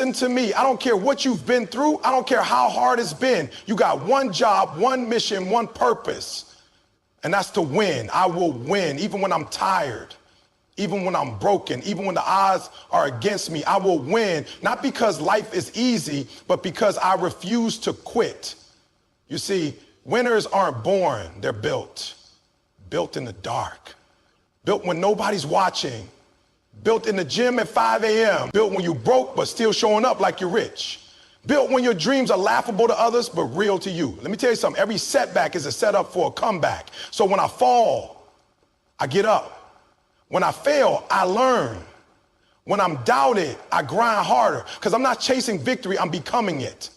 listen to me. I don't care what you've been through. I don't care how hard it's been. You got one job, one mission, one purpose, and that's to win. I will win, even when I'm tired, even when I'm broken, even when the odds are against me. I will win, not because life is easy, but because I refuse to quit. You see, winners aren't born, they're built. Built in the dark, built when nobody's watching, built in the gym at 5 a.m., built when you broke but still showing up like you're rich, built when your dreams are laughable to others but real to you. Let me tell you something, every setback is a setup for a comeback. So when I fall, I get up. When I fail, I learn. When I'm doubted, I grind harder, because I'm not chasing victory, I'm becoming it.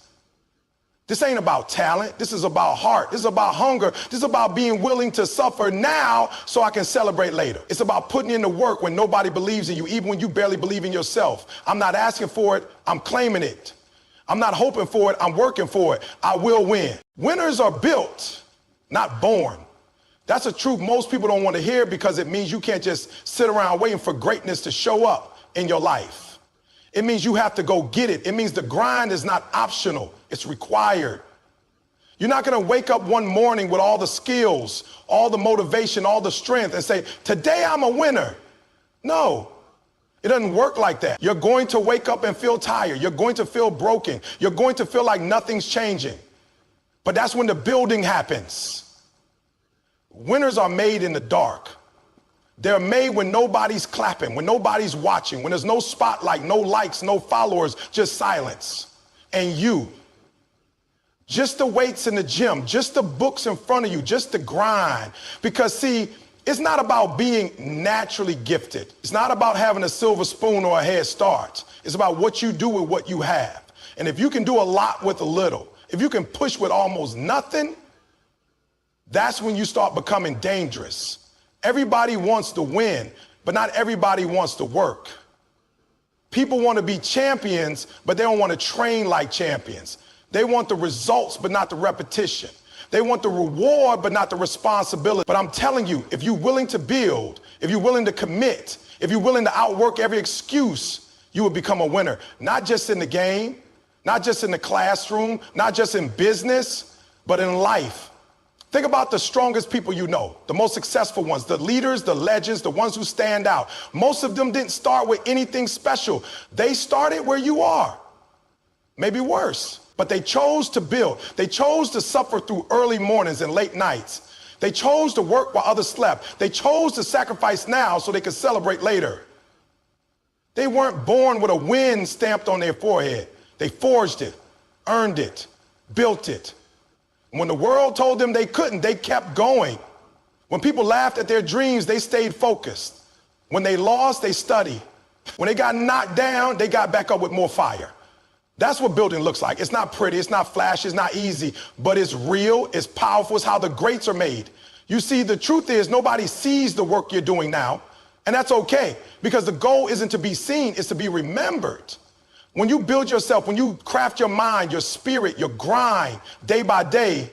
This ain't about talent. This is about heart. This is about hunger. This is about being willing to suffer now so I can celebrate later. It's about putting in the work when nobody believes in you, even when you barely believe in yourself. I'm not asking for it. I'm claiming it. I'm not hoping for it. I'm working for it. I will win. Winners are built, not born. That's a truth most people don't want to hear, because it means you can't just sit around waiting for greatness to show up in your life. It means you have to go get it. It means the grind is not optional, it's required. You're not gonna wake up one morning with all the skills, all the motivation, all the strength and say, today I'm a winner. No, it doesn't work like that. You're going to wake up and feel tired. You're going to feel broken. You're going to feel like nothing's changing. But that's when the building happens. Winners are made in the dark. They're made when nobody's clapping, when nobody's watching, when there's no spotlight, no likes, no followers, just silence. And you, just the weights in the gym, just the books in front of you, just the grind. Because see, it's not about being naturally gifted. It's not about having a silver spoon or a head start. It's about what you do with what you have. And if you can do a lot with a little, if you can push with almost nothing, that's when you start becoming dangerous. Everybody wants to win, but not everybody wants to work. People want to be champions, but they don't want to train like champions. They want the results, but not the repetition. They want the reward, but not the responsibility. But I'm telling you, if you're willing to build, if you're willing to commit, if you're willing to outwork every excuse, you will become a winner. Not just in the game, not just in the classroom, not just in business, but in life. Think about the strongest people you know, the most successful ones, the leaders, the legends, the ones who stand out. Most of them didn't start with anything special. They started where you are, maybe worse, but they chose to build. They chose to suffer through early mornings and late nights. They chose to work while others slept. They chose to sacrifice now so they could celebrate later. They weren't born with a win stamped on their forehead. They forged it, earned it, built it. When the world told them they couldn't, they kept going. When people laughed at their dreams, they stayed focused. When they lost, they studied. When they got knocked down, they got back up with more fire. That's what building looks like. It's not pretty, it's not flashy, it's not easy, but it's real, it's powerful, it's how the greats are made. You see, the truth is nobody sees the work you're doing now, and that's okay, because the goal isn't to be seen, it's to be remembered. When you build yourself, when you craft your mind, your spirit, your grind, day by day,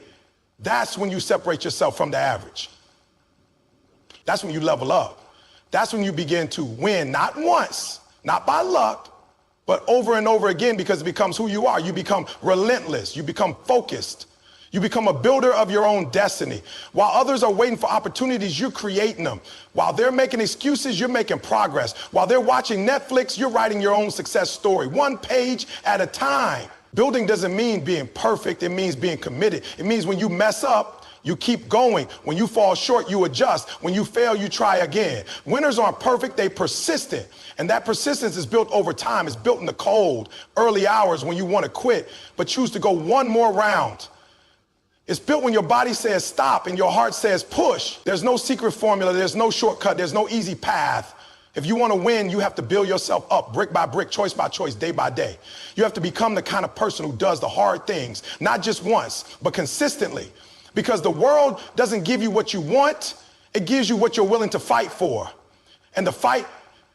that's when you separate yourself from the average. That's when you level up. That's when you begin to win, not once, not by luck, but over and over again, because it becomes who you are. You become relentless. You become focused. You become a builder of your own destiny. While others are waiting for opportunities, you're creating them. While they're making excuses, you're making progress. While they're watching Netflix, you're writing your own success story, one page at a time. Building doesn't mean being perfect. It means being committed. It means when you mess up, you keep going. When you fall short, you adjust. When you fail, you try again. Winners aren't perfect, they're persistent. And that persistence is built over time. It's built in the cold, early hours when you want to quit, but choose to go one more round. It's built when your body says stop and your heart says push. There's no secret formula. There's no shortcut. There's no easy path. If you want to win, you have to build yourself up brick by brick, choice by choice, day by day. You have to become the kind of person who does the hard things, not just once, but consistently. Because the world doesn't give you what you want. It gives you what you're willing to fight for. And the fight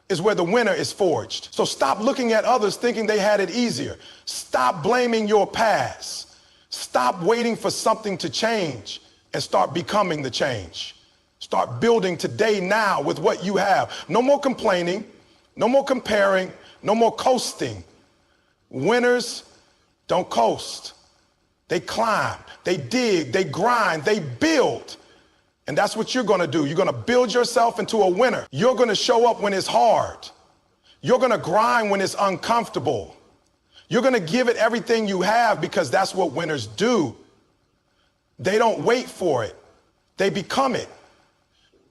is where the winner is forged. So stop looking at others thinking they had it easier. Stop blaming your past. Stop waiting for something to change and start becoming the change. Start building today, now, with what you have. No more complaining, no more comparing, no more coasting. Winners don't coast. They climb, they dig, they grind, they build. And that's what you're gonna do. You're gonna build yourself into a winner. You're gonna show up when it's hard. You're gonna grind when it's uncomfortable. You're gonna give it everything you have because that's what winners do. They don't wait for it. They become it.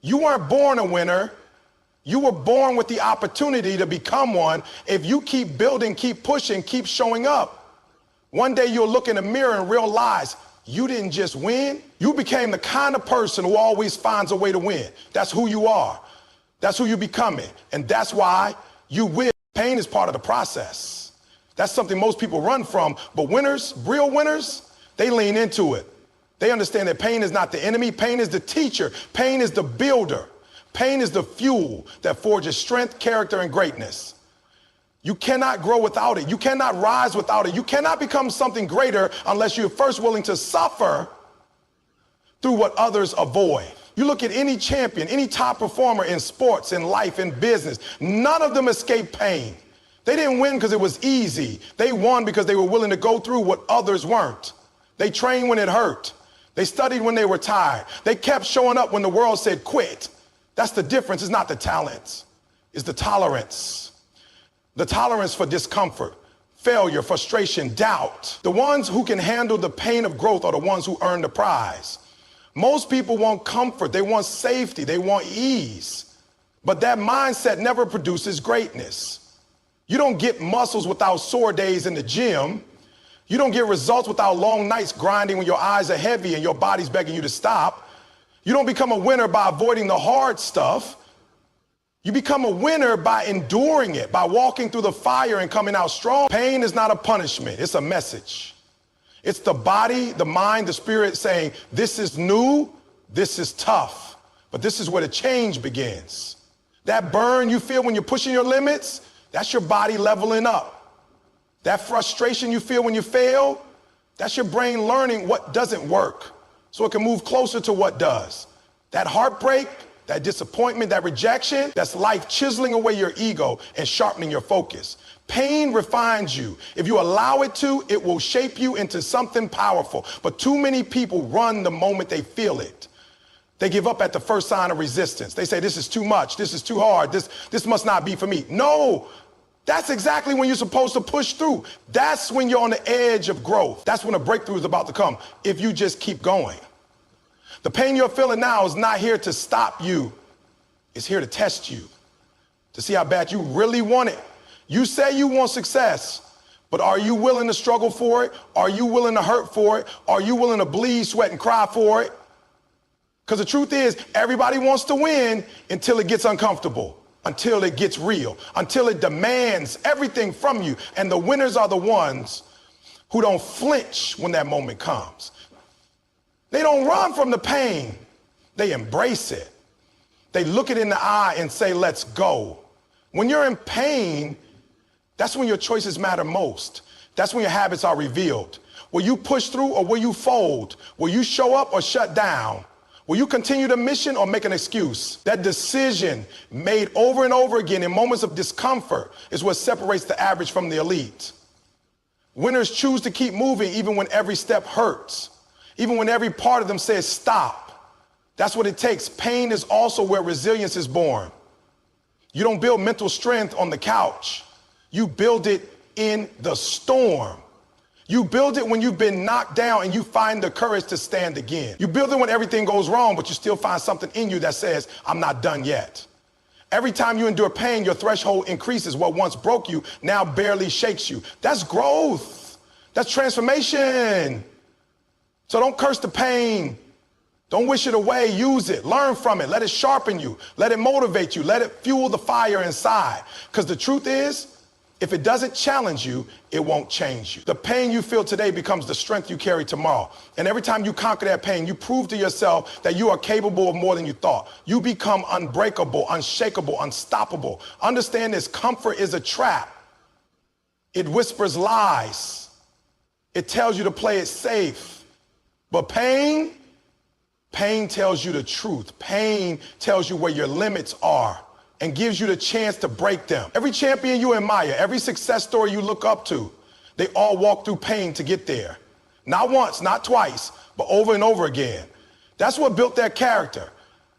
You weren't born a winner. You were born with the opportunity to become one if you keep building, keep pushing, keep showing up. One day you'll look in the mirror and realize you didn't just win. You became the kind of person who always finds a way to win. That's who you are. That's who you're becoming. And that's why you will. Pain is part of the process. That's something most people run from. But winners, real winners, they lean into it. They understand that pain is not the enemy. Pain is the teacher. Pain is the builder. Pain is the fuel that forges strength, character, and greatness. You cannot grow without it. You cannot rise without it. You cannot become something greater unless you're first willing to suffer through what others avoid. You look at any champion, any top performer in sports, in life, in business, none of them escaped pain. They didn't win because it was easy. They won because they were willing to go through what others weren't. They trained when it hurt. They studied when they were tired. They kept showing up when the world said quit. That's the difference. It's not the talent. It's the tolerance. The tolerance for discomfort, failure, frustration, doubt. The ones who can handle the pain of growth are the ones who earn the prize. Most people want comfort. They want safety. They want ease. But that mindset never produces greatness. You don't get muscles without sore days in the gym. You don't get results without long nights grinding when your eyes are heavy and your body's begging you to stop. You don't become a winner by avoiding the hard stuff. You become a winner by enduring it, by walking through the fire and coming out strong. Pain is not a punishment, it's a message. It's the body, the mind, the spirit saying, this is new, this is tough, but this is where the change begins. That burn you feel when you're pushing your limits, that's your body leveling up. That frustration you feel when you fail, that's your brain learning what doesn't work so it can move closer to what does. That heartbreak, that disappointment, that rejection, that's life chiseling away your ego and sharpening your focus. Pain refines you. If you allow it to, it will shape you into something powerful. But too many people run the moment they feel it. They give up at the first sign of resistance. They say, this is too much, this is too hard, this must not be for me. No, that's exactly when you're supposed to push through. That's when you're on the edge of growth. That's when a breakthrough is about to come, if you just keep going. The pain you're feeling now is not here to stop you. It's here to test you, to see how bad you really want it. You say you want success, but are you willing to struggle for it? Are you willing to hurt for it? Are you willing to bleed, sweat, and cry for it? Because the truth is, everybody wants to win until it gets uncomfortable, until it gets real, until it demands everything from you. And the winners are the ones who don't flinch when that moment comes. They don't run from the pain. They embrace it. They look it in the eye and say, let's go. When you're in pain, that's when your choices matter most. That's when your habits are revealed. Will you push through or will you fold? Will you show up or shut down? Will you continue the mission or make an excuse? That decision made over and over again in moments of discomfort is what separates the average from the elite. Winners choose to keep moving even when every step hurts. Even when every part of them says stop. That's what it takes. Pain is also where resilience is born. You don't build mental strength on the couch. You build it in the storm. You build it when you've been knocked down and you find the courage to stand again. You build it when everything goes wrong, but you still find something in you that says, I'm not done yet. Every time you endure pain, your threshold increases. What once broke you now barely shakes you. That's growth. That's transformation. So don't curse the pain. Don't wish it away. Use it. Learn from it. Let it sharpen you. Let it motivate you. Let it fuel the fire inside. Because the truth is, if it doesn't challenge you, it won't change you. The pain you feel today becomes the strength you carry tomorrow. And every time you conquer that pain, you prove to yourself that you are capable of more than you thought. You become unbreakable, unshakable, unstoppable. Understand this, comfort is a trap. It whispers lies. It tells you to play it safe. But pain tells you the truth. Pain tells you where your limits are and gives you the chance to break them. Every champion you admire, every success story you look up to, They all walk through pain to get there. Not once, not twice, but over and over again. That's what built their character.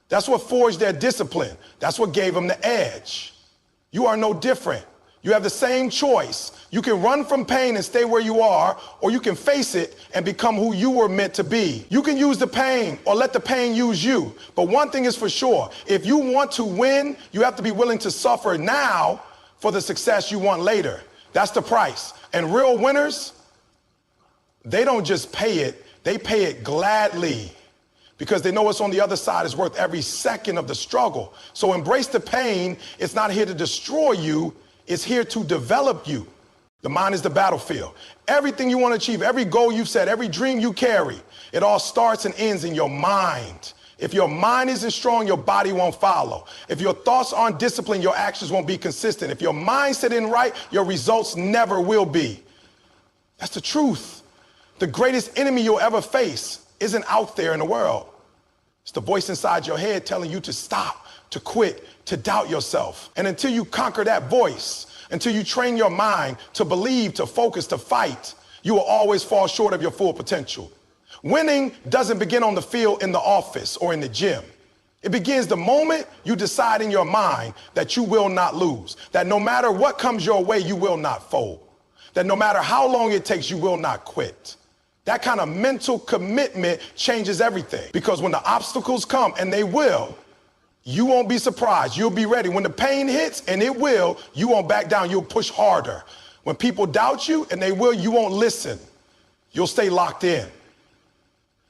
That's what forged their discipline. That's what gave them the edge. You are no different. You have the same choice. You can run from pain and stay where you are, or you can face it and become who you were meant to be. You can use the pain or let the pain use you. But one thing is for sure, if you want to win, you have to be willing to suffer now for the success you want later. That's the price. And real winners, they don't just pay it, they pay it gladly, because they know what's on the other side is worth every second of the struggle. So embrace the pain. It's not here to destroy you. It's here to develop you. The mind is the battlefield. Everything you want to achieve, every goal you've set, every dream you carry, it all starts and ends in your mind. If your mind isn't strong, your body won't follow. If your thoughts aren't disciplined, your actions won't be consistent. If your mindset isn't right, your results never will be. That's the truth. The greatest enemy you'll ever face isn't out there in the world. It's the voice inside your head telling you to stop, to quit, to doubt yourself. And until you conquer that voice, until you train your mind to believe, to focus, to fight, you will always fall short of your full potential. Winning doesn't begin on the field, in the office, or in the gym. It begins the moment you decide in your mind that you will not lose, that no matter what comes your way, you will not fold, that no matter how long it takes, you will not quit. That kind of mental commitment changes everything, because when the obstacles come, and they will, you won't be surprised. You'll be ready. When the pain hits, and it will, you won't back down. You'll push harder. When people doubt you, and they will, you won't listen. You'll stay locked in.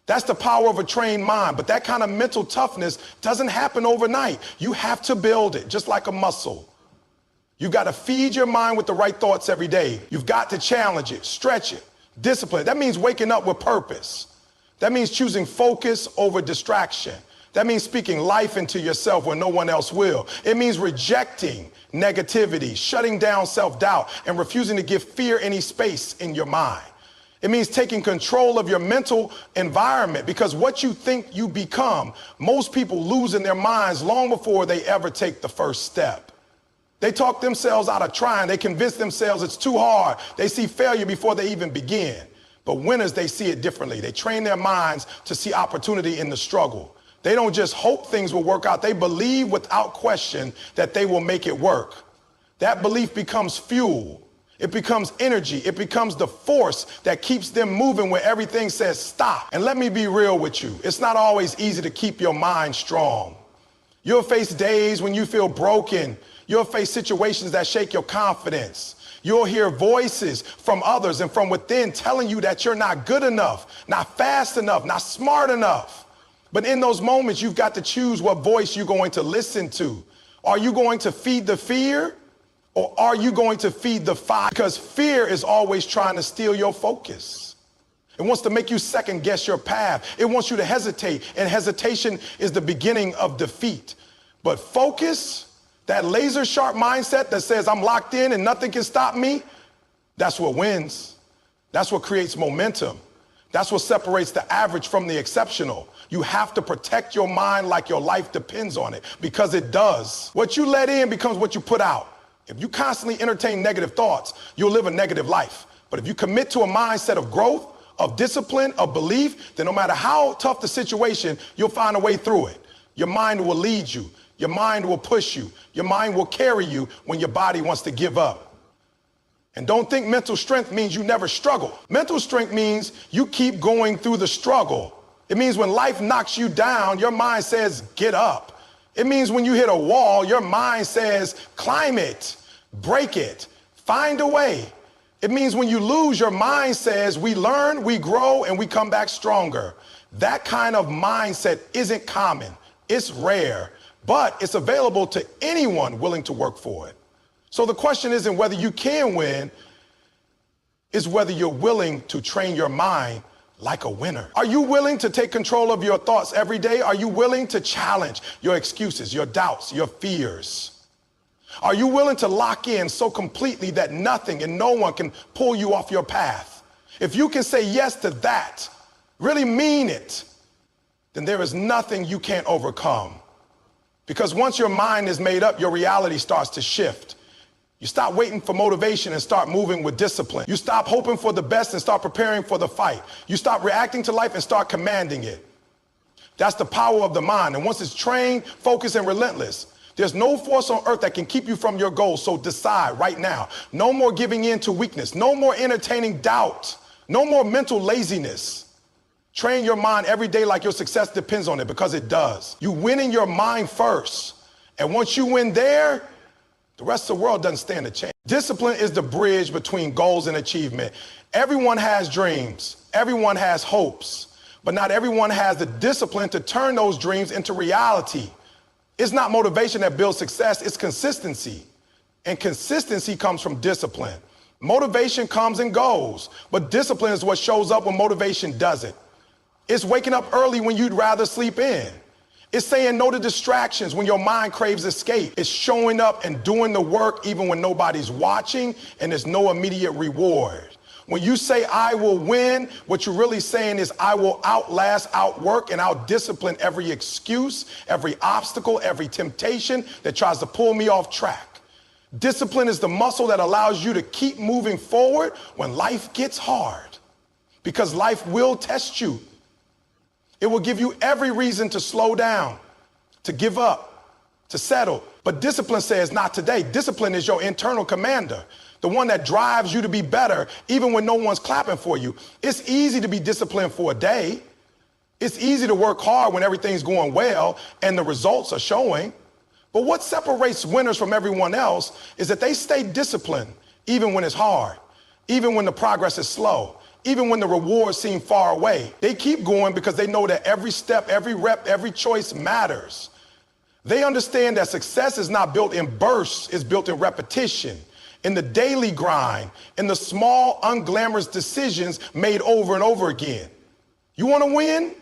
That's the power of a trained mind. But that kind of mental toughness doesn't happen overnight. You have to build it, just like a muscle. You got to feed your mind with the right thoughts every day. You've got to challenge it, stretch it. Discipline. That means waking up with purpose. That means choosing focus over distraction. That means speaking life into yourself when no one else will. It means rejecting negativity, shutting down self-doubt, and refusing to give fear any space in your mind. It means taking control of your mental environment, because what you think you become, most people lose in their minds long before they ever take the first step. They talk themselves out of trying. They convince themselves it's too hard. They see failure before they even begin. But winners, they see it differently. They train their minds to see opportunity in the struggle. They don't just hope things will work out. They believe without question that they will make it work. That belief becomes fuel. It becomes energy. It becomes the force that keeps them moving when everything says stop. And let me be real with you. It's not always easy to keep your mind strong. You'll face days when you feel broken. You'll face situations that shake your confidence. You'll hear voices from others and from within telling you that you're not good enough, not fast enough, not smart enough. But in those moments, you've got to choose what voice you're going to listen to. Are you going to feed the fear, or are you going to feed the fire? Because fear is always trying to steal your focus. It wants to make you second guess your path. It wants you to hesitate, and hesitation is the beginning of defeat. But focus, that laser sharp mindset that says I'm locked in and nothing can stop me, that's what wins. That's what creates momentum. That's what separates the average from the exceptional. You have to protect your mind like your life depends on it, because it does. What you let in becomes what you put out. If you constantly entertain negative thoughts, you'll live a negative life. But if you commit to a mindset of growth, of discipline, of belief, then no matter how tough the situation, you'll find a way through it. Your mind will lead you. Your mind will push you. Your mind will carry you when your body wants to give up. And don't think mental strength means you never struggle. Mental strength means you keep going through the struggle. It means when life knocks you down, your mind says, get up. It means when you hit a wall, your mind says, climb it, break it, find a way. It means when you lose, your mind says, we learn, we grow, and we come back stronger. That kind of mindset isn't common. It's rare. But it's available to anyone willing to work for it. So the question isn't whether you can win, it's whether you're willing to train your mind like a winner. Are you willing to take control of your thoughts every day? Are you willing to challenge your excuses, your doubts, your fears? Are you willing to lock in so completely that nothing and no one can pull you off your path? If you can say yes to that, really mean it, then there is nothing you can't overcome. Because once your mind is made up, your reality starts to shift. You stop waiting for motivation and start moving with discipline. You stop hoping for the best and start preparing for the fight. You stop reacting to life and start commanding it. That's the power of the mind. And once it's trained, focused, and relentless, there's no force on earth that can keep you from your goals. So decide right now. No more giving in to weakness. No more entertaining doubt. No more mental laziness. Train your mind every day like your success depends on it, because it does. You win in your mind first. And once you win there, the rest of the world doesn't stand a chance. Discipline is the bridge between goals and achievement. Everyone has dreams. Everyone has hopes. But not everyone has the discipline to turn those dreams into reality. It's not motivation that builds success, it's consistency. And consistency comes from discipline. Motivation comes and goes, but discipline is what shows up when motivation doesn't. It's waking up early when you'd rather sleep in. It's saying no to distractions when your mind craves escape. It's showing up and doing the work even when nobody's watching and there's no immediate reward. When you say I will win, what you're really saying is I will outlast, outwork, and outdiscipline every excuse, every obstacle, every temptation that tries to pull me off track. Discipline is the muscle that allows you to keep moving forward when life gets hard, because life will test you. It will give you every reason to slow down, to give up, to settle. But discipline says not today. Discipline is your internal commander, the one that drives you to be better even when no one's clapping for you. It's easy to be disciplined for a day. It's easy to work hard when everything's going well and the results are showing. But what separates winners from everyone else is that they stay disciplined even when it's hard, even when the progress is slow, even when the rewards seem far away. They keep going because they know that every step, every rep, every choice matters. They understand that success is not built in bursts, it's built in repetition, in the daily grind, in the small, unglamorous decisions made over and over again. You want to win?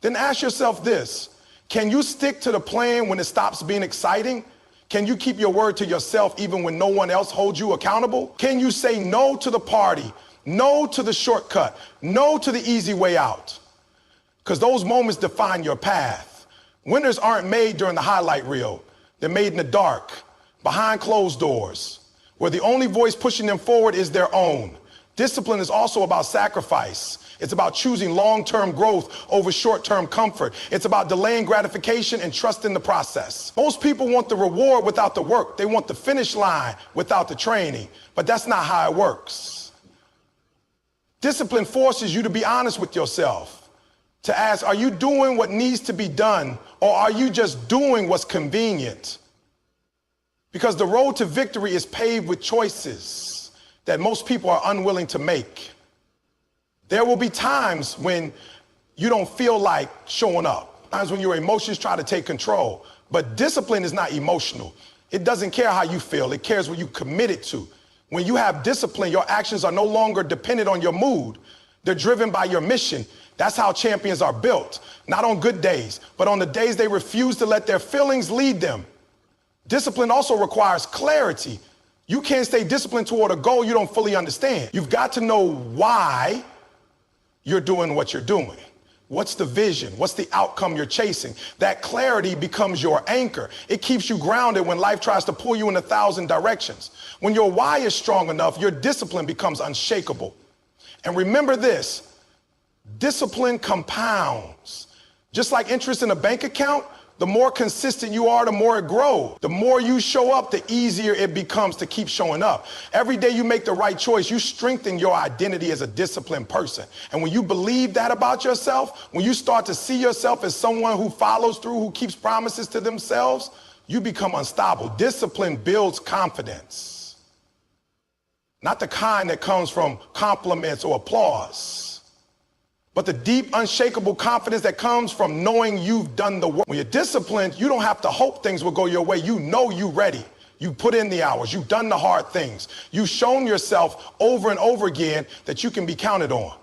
Then ask yourself this: can you stick to the plan when it stops being exciting? Can you keep your word to yourself even when no one else holds you accountable? Can you say no to the party, no to the shortcut, no to the easy way out? Because those moments define your path. Winners aren't made during the highlight reel. They're made in the dark, behind closed doors, where the only voice pushing them forward is their own. Discipline is also about sacrifice. It's about choosing long-term growth over short-term comfort. It's about delaying gratification and trusting the process. Most people want the reward without the work. They want the finish line without the training, but that's not how it works. Discipline forces you to be honest with yourself, to ask, are you doing what needs to be done, or are you just doing what's convenient? Because the road to victory is paved with choices that most people are unwilling to make. There will be times when you don't feel like showing up, times when your emotions try to take control. But discipline is not emotional. It doesn't care how you feel. It cares what you committed to. When you have discipline, your actions are no longer dependent on your mood. They're driven by your mission. That's how champions are built, not on good days, but on the days they refuse to let their feelings lead them. Discipline also requires clarity. You can't stay disciplined toward a goal you don't fully understand. You've got to know why you're doing what you're doing. What's the vision? What's the outcome you're chasing? That clarity becomes your anchor. It keeps you grounded when life tries to pull you in 1,000 directions. When your why is strong enough, your discipline becomes unshakable. And remember this: discipline compounds. Just like interest in a bank account, the more consistent you are, the more it grows. The more you show up, the easier it becomes to keep showing up. Every day you make the right choice, you strengthen your identity as a disciplined person. And when you believe that about yourself, when you start to see yourself as someone who follows through, who keeps promises to themselves, you become unstoppable. Discipline builds confidence. Not the kind that comes from compliments or applause, but the deep, unshakable confidence that comes from knowing you've done the work. When you're disciplined, you don't have to hope things will go your way. You know you're ready. You put in the hours. You've done the hard things. You've shown yourself over and over again that you can be counted on.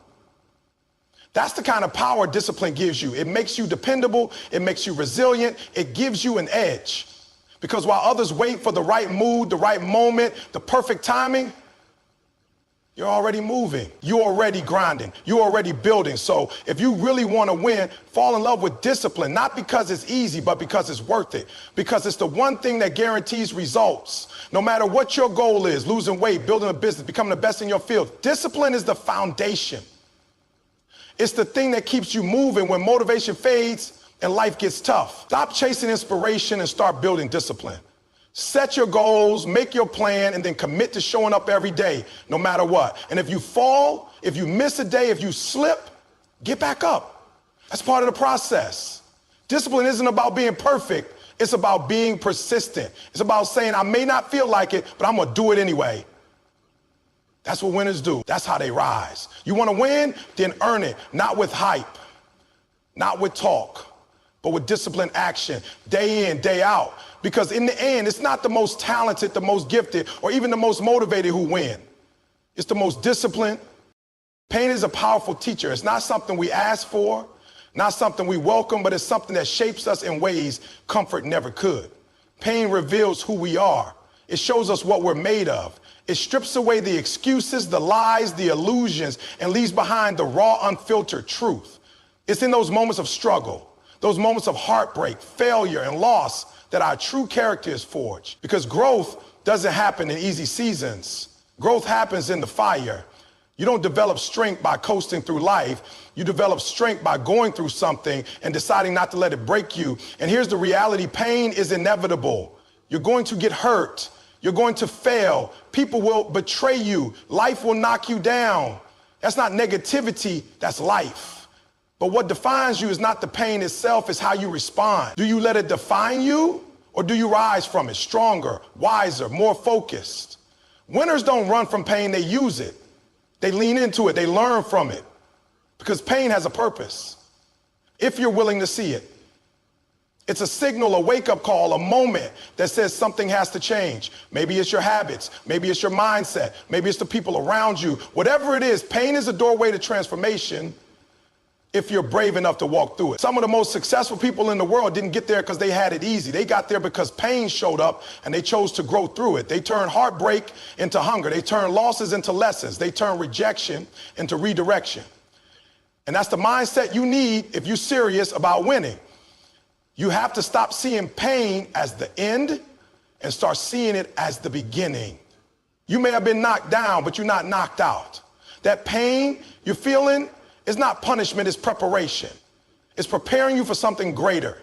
That's the kind of power discipline gives you. It makes you dependable. It makes you resilient. It gives you an edge. Because while others wait for the right mood, the right moment, the perfect timing, You're already moving. You're already grinding. You're already building. So if you really want to win, fall in love with discipline, not because it's easy, but because it's worth it. Because it's the one thing that guarantees results. No matter what your goal is, losing weight, building a business, becoming the best in your field, discipline is the foundation. It's the thing that keeps you moving when motivation fades and life gets tough. Stop chasing inspiration and start building discipline. Set your goals, make your plan, and then commit to showing up every day, no matter what. And if you fall, if you miss a day, if you slip, get back up. That's part of the process. Discipline isn't about being perfect. It's about being persistent. It's about saying, I may not feel like it, but I'm going to do it anyway. That's what winners do. That's how they rise. You want to win? Then earn it. Not with hype, not with talk, but with disciplined action, day in, day out. Because in the end, it's not the most talented, the most gifted, or even the most motivated who win. It's the most disciplined. Pain is a powerful teacher. It's not something we ask for, not something we welcome, but it's something that shapes us in ways comfort never could. Pain reveals who we are. It shows us what we're made of. It strips away the excuses, the lies, the illusions, and leaves behind the raw, unfiltered truth. It's in those moments of struggle, those moments of heartbreak, failure, and loss that our true character is forged. Because growth doesn't happen in easy seasons. Growth happens in the fire. You don't develop strength by coasting through life. You develop strength by going through something and deciding not to let it break you. And here's the reality: pain is inevitable. You're going to get hurt. You're going to fail. People will betray you. Life will knock you down. That's not negativity, that's life. But what defines you is not the pain itself, it's how you respond. Do you let it define you, or do you rise from it stronger, wiser, more focused? Winners don't run from pain, they use it. They lean into it, they learn from it. Because pain has a purpose, if you're willing to see it. It's a signal, a wake-up call, a moment that says something has to change. Maybe it's your habits, maybe it's your mindset, maybe it's the people around you. Whatever it is, pain is a doorway to transformation if you're brave enough to walk through it. Some of the most successful people in the world didn't get there because they had it easy. They got there because pain showed up and they chose to grow through it. They turned heartbreak into hunger. They turned losses into lessons. They turned rejection into redirection. And that's the mindset you need if you're serious about winning. You have to stop seeing pain as the end and start seeing it as the beginning. You may have been knocked down, but you're not knocked out. That pain you're feeling is not punishment, it's preparation. It's preparing you for something greater.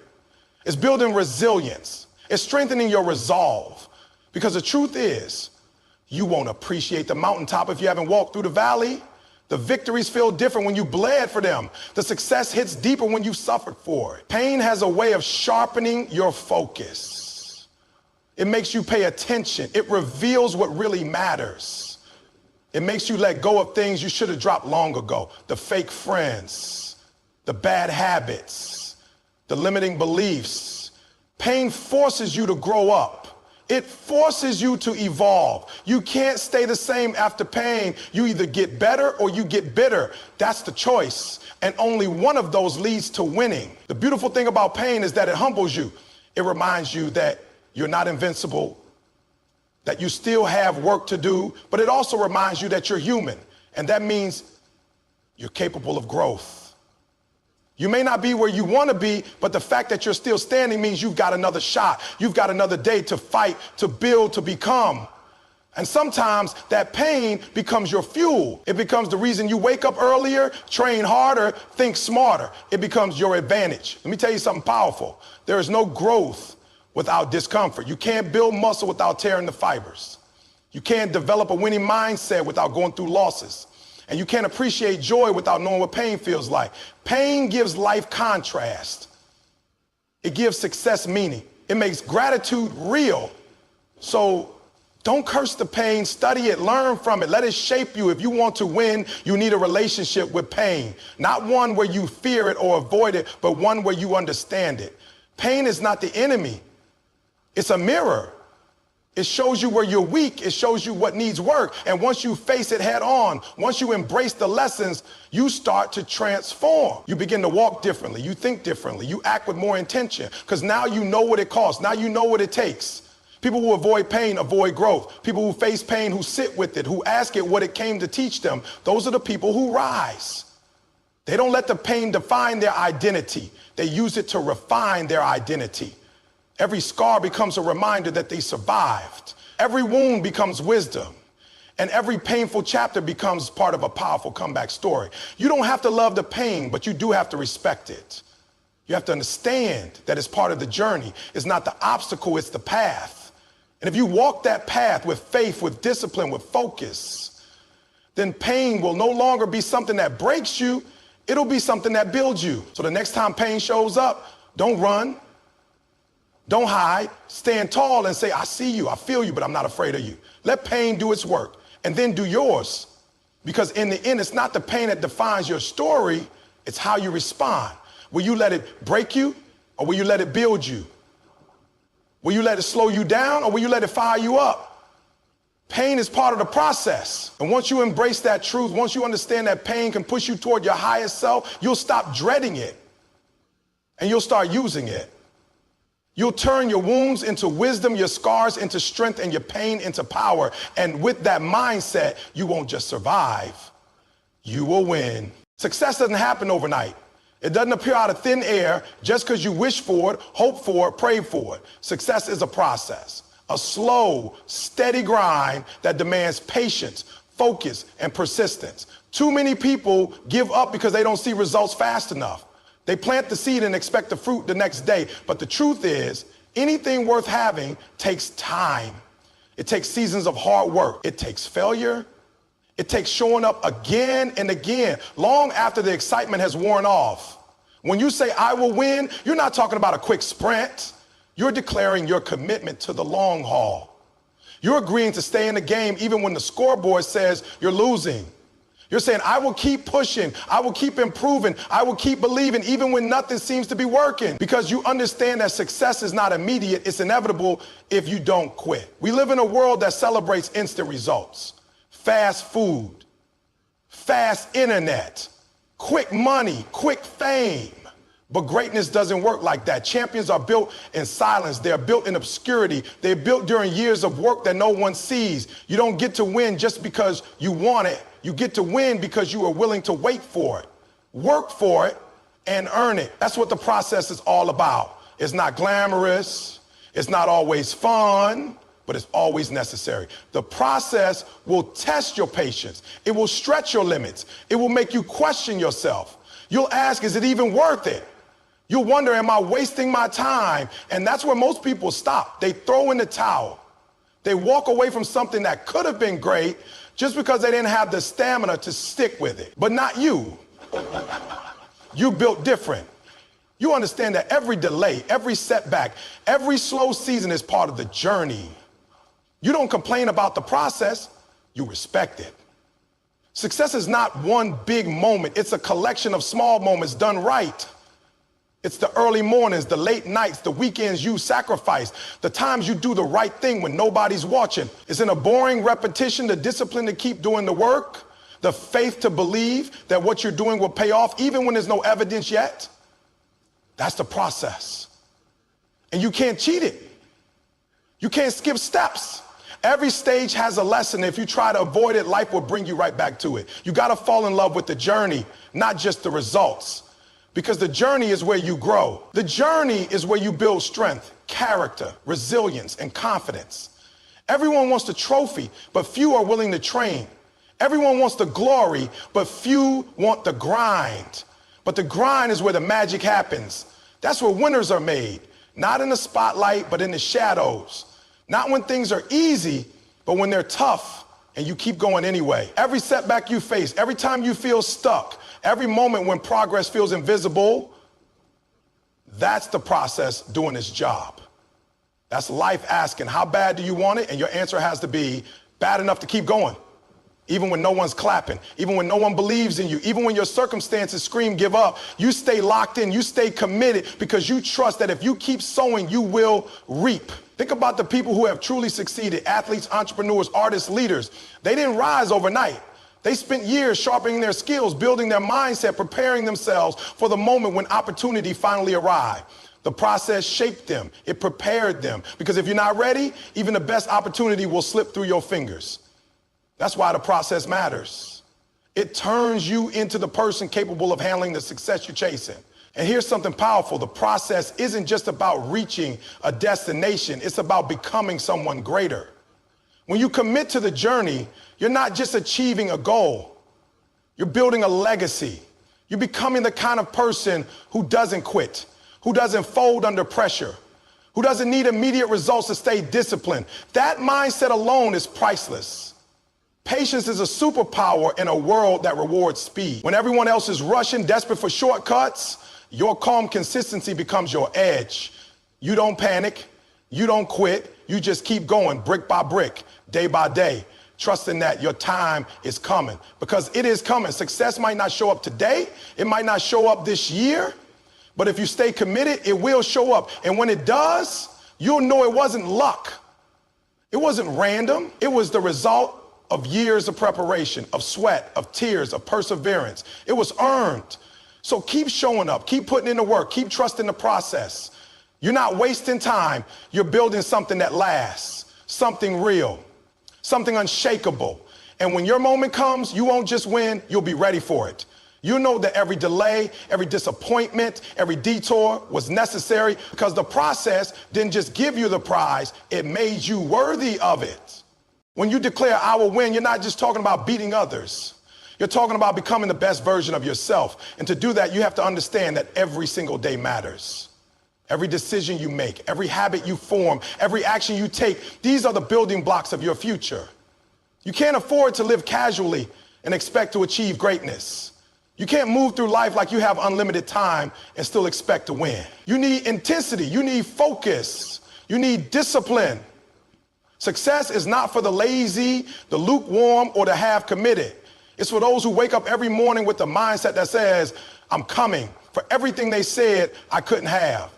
It's building resilience. It's strengthening your resolve. Because the truth is, you won't appreciate the mountaintop if you haven't walked through the valley. The victories feel different when you bled for them. The success hits deeper when you suffered for it. Pain has a way of sharpening your focus. It makes you pay attention. It reveals what really matters. It makes you let go of things you should have dropped long ago. The fake friends, the bad habits, the limiting beliefs. Pain forces you to grow up. It forces you to evolve. You can't stay the same after pain. You either get better or you get bitter. That's the choice. And only one of those leads to winning. The beautiful thing about pain is that it humbles you. It reminds you that you're not invincible, that you still have work to do, but it also reminds you that you're human. And that means you're capable of growth. You may not be where you want to be, but the fact that you're still standing means you've got another shot. You've got another day to fight, to build, to become. And sometimes that pain becomes your fuel. It becomes the reason you wake up earlier, train harder, think smarter. It becomes your advantage. Let me tell you something powerful. There is no growth without discomfort. You can't build muscle without tearing the fibers. You can't develop a winning mindset without going through losses. And you can't appreciate joy without knowing what pain feels like. Pain gives life contrast. It gives success meaning. It makes gratitude real. So don't curse the pain, study it, learn from it, let it shape you. If you want to win, you need a relationship with pain. Not one where you fear it or avoid it, but one where you understand it. Pain is not the enemy. It's a mirror. It shows you where you're weak. It shows you what needs work. And once you face it head on, once you embrace the lessons, you start to transform. You begin to walk differently. You think differently. You act with more intention because now you know what it costs. Now you know what it takes. People who avoid pain avoid growth. People who face pain, who sit with it, who ask it what it came to teach them, those are the people who rise. They don't let the pain define their identity. They use it to refine their identity. Every scar becomes a reminder that they survived. Every wound becomes wisdom. And every painful chapter becomes part of a powerful comeback story. You don't have to love the pain, but you do have to respect it. You have to understand that it's part of the journey. It's not the obstacle, it's the path. And if you walk that path with faith, with discipline, with focus, then pain will no longer be something that breaks you. It'll be something that builds you. So the next time pain shows up, don't run. Don't hide. Stand tall and say, I see you, I feel you, but I'm not afraid of you. Let pain do its work and then do yours. Because in the end, it's not the pain that defines your story, it's how you respond. Will you let it break you or will you let it build you? Will you let it slow you down or will you let it fire you up? Pain is part of the process. And once you embrace that truth, once you understand that pain can push you toward your highest self, you'll stop dreading it and you'll start using it. You'll turn your wounds into wisdom, your scars into strength, and your pain into power. And with that mindset, you won't just survive, you will win. Success doesn't happen overnight. It doesn't appear out of thin air just because you wish for it, hope for it, pray for it. Success is a process, a slow, steady grind that demands patience, focus, and persistence. Too many people give up because they don't see results fast enough. They plant the seed and expect the fruit the next day. But the truth is, anything worth having takes time. It takes seasons of hard work. It takes failure. It takes showing up again and again, long after the excitement has worn off. When you say, I will win, you're not talking about a quick sprint. You're declaring your commitment to the long haul. You're agreeing to stay in the game even when the scoreboard says you're losing. You're saying, I will keep pushing, I will keep improving, I will keep believing even when nothing seems to be working, because you understand that success is not immediate, it's inevitable if you don't quit. We live in a world that celebrates instant results, fast food, fast internet, quick money, quick fame. But greatness doesn't work like that. Champions are built in silence. They're built in obscurity. They're built during years of work that no one sees. You don't get to win just because you want it. You get to win because you are willing to wait for it, work for it, and earn it. That's what the process is all about. It's not glamorous. It's not always fun, but it's always necessary. The process will test your patience. It will stretch your limits. It will make you question yourself. You'll ask, is it even worth it? You'll wonder, am I wasting my time? And that's where most people stop. They throw in the towel. They walk away from something that could have been great just because they didn't have the stamina to stick with it. But not you. You built different. You understand that every delay, every setback, every slow season is part of the journey. You don't complain about the process, you respect it. Success is not one big moment. It's a collection of small moments done right. It's the early mornings, the late nights, the weekends you sacrifice, the times you do the right thing when nobody's watching. It's in a boring repetition, the discipline to keep doing the work, the faith to believe that what you're doing will pay off even when there's no evidence yet. That's the process. And you can't cheat it. You can't skip steps. Every stage has a lesson. If you try to avoid it, life will bring you right back to it. You got to fall in love with the journey, not just the results. Because the journey is where you grow. The journey is where you build strength, character, resilience, and confidence. Everyone wants the trophy, but few are willing to train. Everyone wants the glory, but few want the grind. But the grind is where the magic happens. That's where winners are made. Not in the spotlight, but in the shadows. Not when things are easy, but when they're tough and you keep going anyway. Every setback you face, every time you feel stuck, every moment when progress feels invisible, that's the process doing its job. That's life asking, how bad do you want it? And your answer has to be bad enough to keep going. Even when no one's clapping, even when no one believes in you, even when your circumstances scream give up, you stay locked in, you stay committed because you trust that if you keep sowing, you will reap. Think about the people who have truly succeeded, athletes, entrepreneurs, artists, leaders. They didn't rise overnight. They spent years sharpening their skills, building their mindset, preparing themselves for the moment when opportunity finally arrived. The process shaped them. It prepared them. Because if you're not ready, even the best opportunity will slip through your fingers. That's why the process matters. It turns you into the person capable of handling the success you're chasing. And here's something powerful. The process isn't just about reaching a destination. It's about becoming someone greater. When you commit to the journey, you're not just achieving a goal. You're building a legacy. You're becoming the kind of person who doesn't quit, who doesn't fold under pressure, who doesn't need immediate results to stay disciplined. That mindset alone is priceless. Patience is a superpower in a world that rewards speed. When everyone else is rushing, desperate for shortcuts, your calm consistency becomes your edge. You don't panic. You don't quit. You just keep going brick by brick, day by day, trusting that your time is coming, because it is coming. Success might not show up today. It might not show up this year. But if you stay committed, it will show up. And when it does, you'll know it wasn't luck. It wasn't random. It was the result of years of preparation, of sweat, of tears, of perseverance. It was earned. So keep showing up, keep putting in the work, keep trusting the process. You're not wasting time. You're building something that lasts, something real, something unshakable. And when your moment comes, you won't just win, you'll be ready for it. You know that every delay, every disappointment, every detour was necessary, because the process didn't just give you the prize, it made you worthy of it. When you declare I will win, you're not just talking about beating others. You're talking about becoming the best version of yourself. And to do that, you have to understand that every single day matters. Every decision you make, every habit you form, every action you take, these are the building blocks of your future. You can't afford to live casually and expect to achieve greatness. You can't move through life like you have unlimited time and still expect to win. You need intensity. You need focus. You need discipline. Success is not for the lazy, the lukewarm, or the half committed. It's for those who wake up every morning with the mindset that says, I'm coming for everything they said I couldn't have.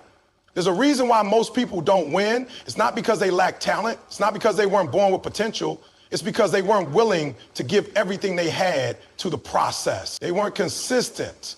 There's a reason why most people don't win. It's not because they lack talent. It's not because they weren't born with potential. It's because they weren't willing to give everything they had to the process. They weren't consistent.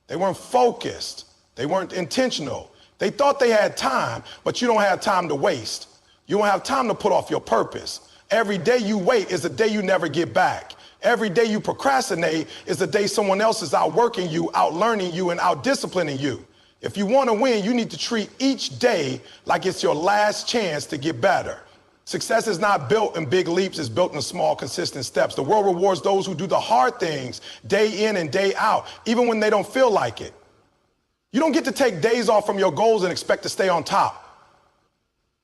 They weren't focused. They weren't intentional. They thought they had time, but you don't have time to waste. You don't have time to put off your purpose. Every day you wait is a day you never get back. Every day you procrastinate is the day someone else is outworking you, outlearning you, and outdisciplining you. If you want to win, you need to treat each day like it's your last chance to get better. Success is not built in big leaps, it's built in small, consistent steps. The world rewards those who do the hard things day in and day out, even when they don't feel like it. You don't get to take days off from your goals and expect to stay on top.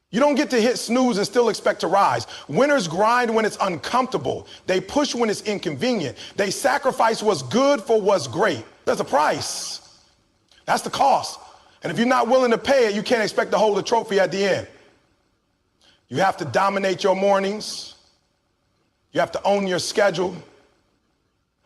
You don't get to hit snooze and still expect to rise. Winners grind when it's uncomfortable. They push when it's inconvenient. They sacrifice what's good for what's great. There's a price. That's the cost. And if you're not willing to pay it, you can't expect to hold the trophy at the end. You have to dominate your mornings. You have to own your schedule.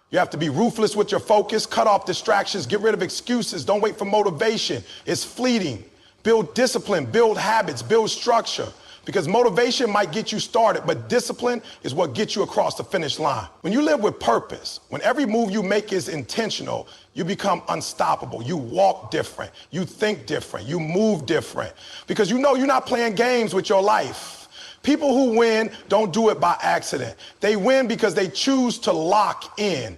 You have to be ruthless with your focus, cut off distractions, get rid of excuses. Don't wait for motivation. It's fleeting. Build discipline, build habits, build structure. Because motivation might get you started, but discipline is what gets you across the finish line. When you live with purpose, when every move you make is intentional, you become unstoppable. You walk different. You think different. You move different. Because you know you're not playing games with your life. People who win don't do it by accident. They win because they choose to lock in.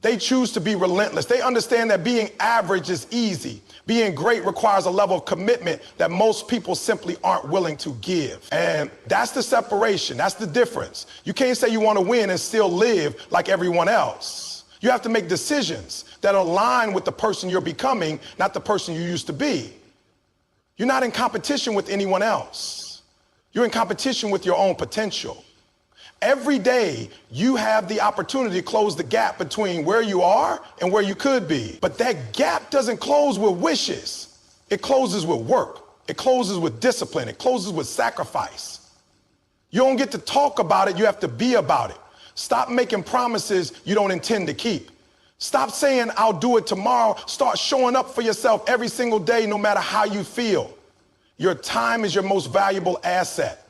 They choose to be relentless. They understand that being average is easy. Being great requires a level of commitment that most people simply aren't willing to give. And that's the separation. That's the difference. You can't say you want to win and still live like everyone else. You have to make decisions that align with the person you're becoming, not the person you used to be. You're not in competition with anyone else. You're in competition with your own potential. Every day, you have the opportunity to close the gap between where you are and where you could be. But that gap doesn't close with wishes. It closes with work. It closes with discipline. It closes with sacrifice. You don't get to talk about it. You have to be about it. Stop making promises you don't intend to keep. Stop saying, I'll do it tomorrow. Start showing up for yourself every single day, no matter how you feel. Your time is your most valuable asset.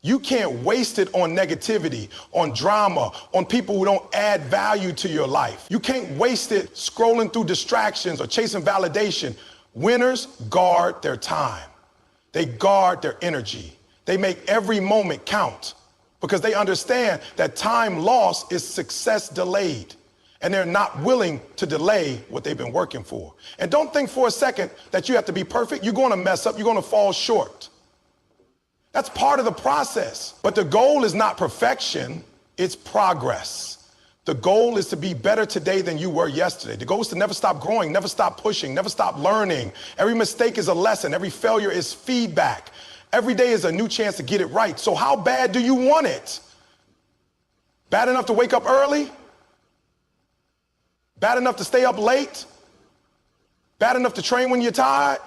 You can't waste it on negativity, on drama, on people who don't add value to your life. You can't waste it scrolling through distractions or chasing validation Winners guard their time. They guard their energy. They make every moment count because they understand that time lost is success delayed, and they're not willing to delay what they've been working for. And don't think for a second that you have to be perfect. You're going to mess up. You're going to fall short. That's part of the process. But the goal is not perfection. It's progress. The goal is to be better today than you were yesterday. The goal is to never stop growing, never stop pushing, never stop learning. Every mistake is a lesson. Every failure is feedback. Every day is a new chance to get it right. So how bad do you want it? Bad enough to wake up early? Bad enough to stay up late? Bad enough to train when you're tired?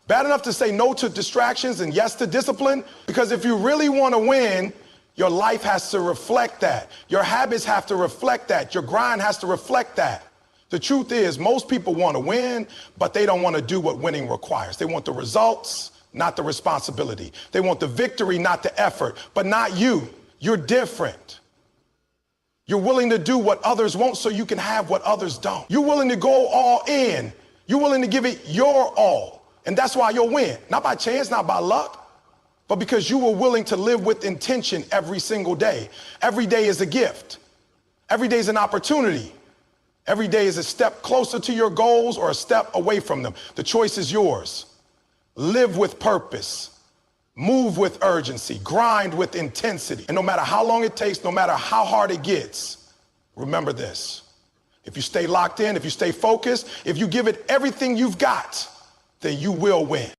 Bad enough to say no to distractions and yes to discipline? Because if you really want to win, your life has to reflect that. Your habits have to reflect that. Your grind has to reflect that. The truth is, most people want to win, but they don't want to do what winning requires. They want the results, not the responsibility. They want the victory, not the effort, but not you. You're different. You're willing to do what others won't so you can have what others don't. You're willing to go all in. You're willing to give it your all. And that's why you'll win. Not by chance, not by luck, but because you were willing to live with intention every single day. Every day is a gift. Every day is an opportunity. Every day is a step closer to your goals or a step away from them. The choice is yours. Live with purpose. Move with urgency. Grind with intensity. And no matter how long it takes, no matter how hard it gets, remember this. If you stay locked in, if you stay focused, if you give it everything you've got, then you will win.